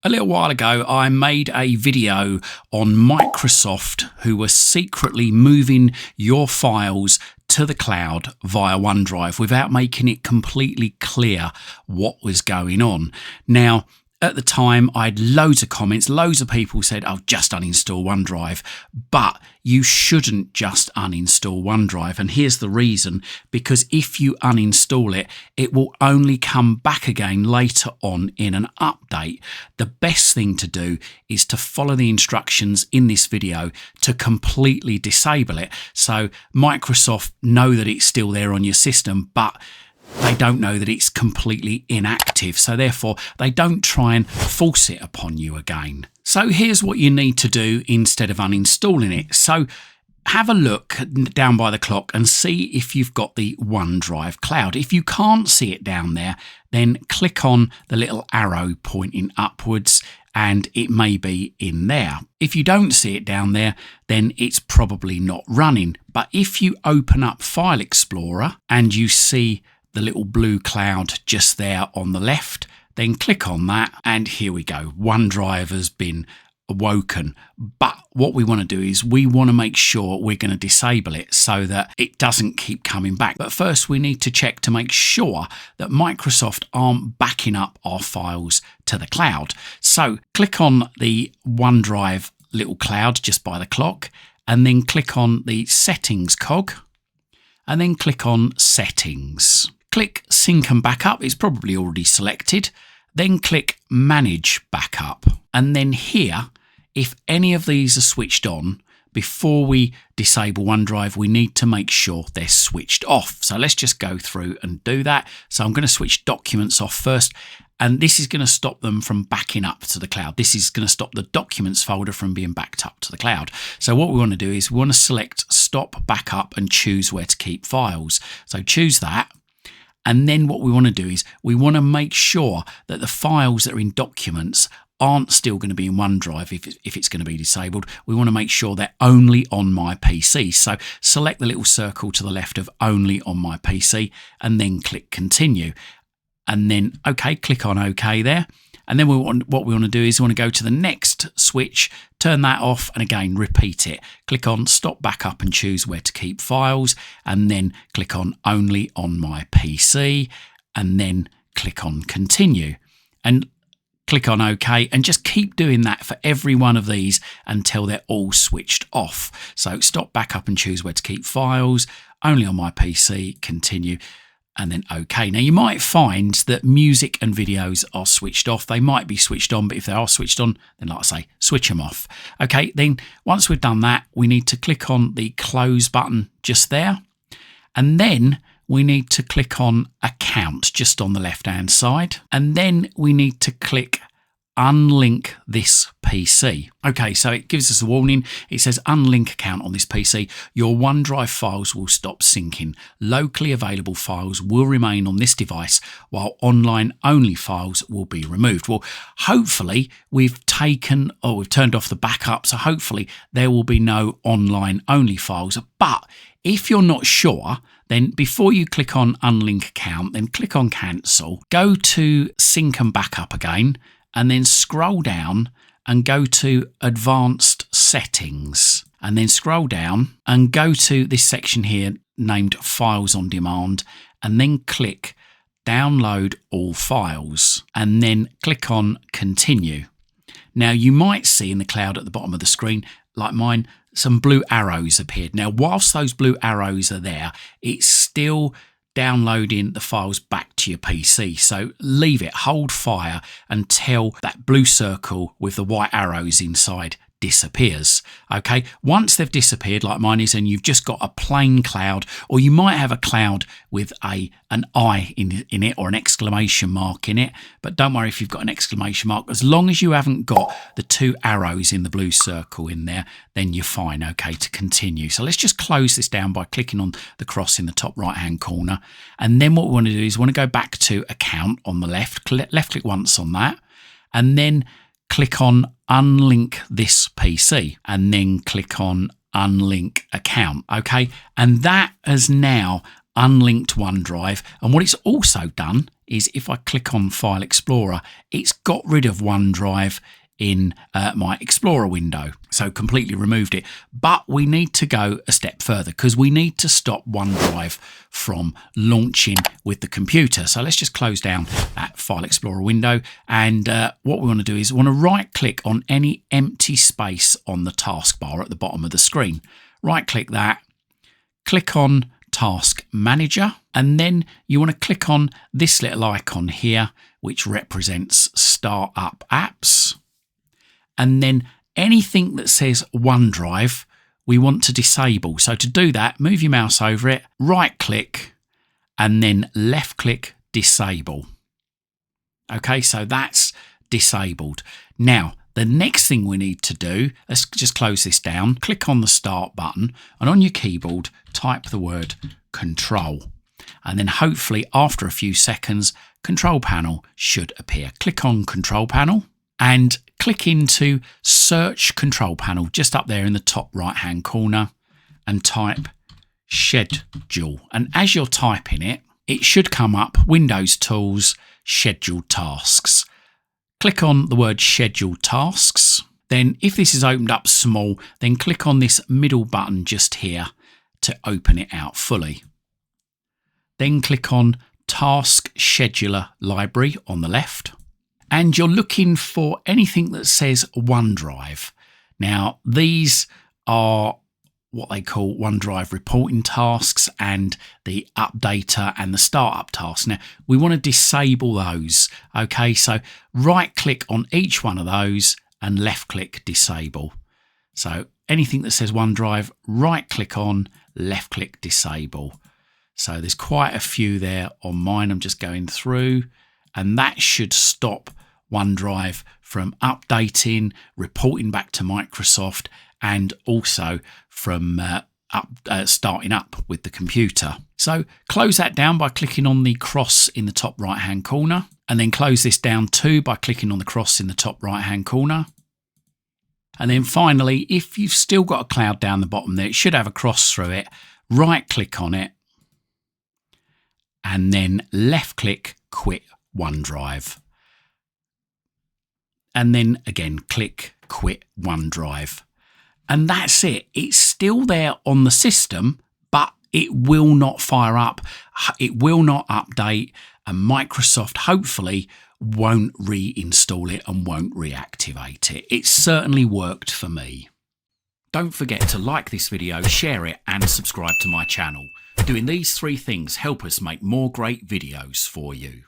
A little while ago, I made a video on Microsoft who were secretly moving your files to the cloud via OneDrive without making it completely clear what was going on. Now, at the time, I had loads of comments. Loads of people said, oh, just uninstall OneDrive. But you shouldn't just uninstall OneDrive. And here's the reason. Because if you uninstall it, it will only come back again later on in an update. The best thing to do is to follow the instructions in this video to completely disable it. So Microsoft know that it's still there on your system, but they don't know that it's completely inactive, so therefore they don't try and force it upon you again. So here's what you need to do instead of uninstalling it. So have a look down by the clock and see if you've got the OneDrive cloud. If you can't see it down there, then click on the little arrow pointing upwards and it may be in there. If you don't see it down there, then it's probably not running. But if you open up File Explorer and you see the little blue cloud just there on the left, then click on that and here we go. OneDrive has been awoken. But what we want to do is we want to make sure we're going to disable it so that it doesn't keep coming back. But first we need to check to make sure that Microsoft aren't backing up our files to the cloud. So click on the OneDrive little cloud just by the clock and then click on the settings cog and then click on settings. Click Sync and Backup, it's probably already selected. Then click Manage Backup. And then here, if any of these are switched on, before we disable OneDrive, we need to make sure they're switched off. So let's just go through and do that. So I'm going to switch Documents off first. And this is going to stop them from backing up to the cloud. This is going to stop the Documents folder from being backed up to the cloud. So what we want to do is we want to select Stop Backup and choose where to keep files. So choose that. And then what we want to do is we want to make sure that the files that are in Documents aren't still going to be in OneDrive if it's going to be disabled. We want to make sure they're only on my PC. So select the little circle to the left of only on my PC and then click Continue. And then, OK, click on OK there. And then what we want to do is we want to go to the next switch, turn that off, and again, repeat it. Click on Stop Backup and choose where to keep files, and then click on Only on my PC, and then click on Continue. And click on OK, and just keep doing that for every one of these until they're all switched off. So Stop Backup and choose where to keep files, Only on my PC, Continue, and then OK. Now you might find that music and videos are switched off. They might be switched on, but if they are switched on, then like I say, switch them off. OK, then once we've done that, we need to click on the close button just there. And then we need to click on Account just on the left-hand side. And then we need to click Unlink this PC. Okay, so it gives us a warning. It says unlink account on this PC. Your OneDrive files will stop syncing. Locally available files will remain on this device while online only files will be removed. Well, hopefully we've turned off the backup, so hopefully there will be no online only files. But if you're not sure, then before you click on unlink account, then click on cancel, go to sync and backup again, and then scroll down and go to advanced settings, and then scroll down and go to this section here named files on demand, and then click download all files, and then click on continue. Now you might see in the cloud at the bottom of the screen, like mine, some blue arrows appeared. Now whilst those blue arrows are there, it's still downloading the files back to your PC. So leave it, hold fire until that blue circle with the white arrows inside disappears. Okay, once they've disappeared like mine is, and you've just got a plain cloud, or you might have a cloud with an I in it or an exclamation mark in it, but don't worry if you've got an exclamation mark. As long as you haven't got the two arrows in the blue circle in there, then you're fine. Okay, to continue. So let's just close this down by clicking on the cross in the top right hand corner, and then what we want to do is we want to go back to account on the left click once on that, and then click on unlink this PC, and then click on unlink account. Okay, and that has now unlinked OneDrive. And what it's also done is if I click on File Explorer, it's got rid of OneDrive in my Explorer window, so completely removed it. But we need to go a step further because we need to stop OneDrive from launching with the computer. So let's just close down that File Explorer window, and what we want to do is we want to right click on any empty space on the taskbar at the bottom of the screen. Right click that, click on Task Manager, and then you want to click on this little icon here which represents Startup Apps. And then anything that says OneDrive, we want to disable. So to do that, move your mouse over it, right click, and then left click Disable. Okay, so that's disabled. Now, the next thing we need to do, let's just close this down, click on the Start button, and on your keyboard, type the word Control. And then hopefully after a few seconds, Control Panel should appear. Click on Control Panel and click into Search Control Panel just up there in the top right hand corner and type Schedule. And as you're typing it, it should come up Windows Tools, Scheduled Tasks. Click on the word Scheduled Tasks. Then if this is opened up small, then click on this middle button just here to open it out fully. Then click on Task Scheduler Library on the left. And you're looking for anything that says OneDrive. Now, these are what they call OneDrive reporting tasks and the updater and the startup tasks. Now, we want to disable those. Okay, so right click on each one of those and left click disable. So anything that says OneDrive, right click on, left click disable. So there's quite a few there on mine. I'm just going through, and that should stop OneDrive from updating, reporting back to Microsoft, and also from starting up with the computer. So close that down by clicking on the cross in the top right hand corner, and then close this down too by clicking on the cross in the top right hand corner. And then finally, if you've still got a cloud down the bottom there, it should have a cross through it. Right click on it and then left click Quit OneDrive. And then again, click Quit OneDrive. And that's it. It's still there on the system, but it will not fire up. It will not update. And Microsoft hopefully won't reinstall it and won't reactivate it. It certainly worked for me. Don't forget to like this video, share it, and subscribe to my channel. Doing these 3 things help us make more great videos for you.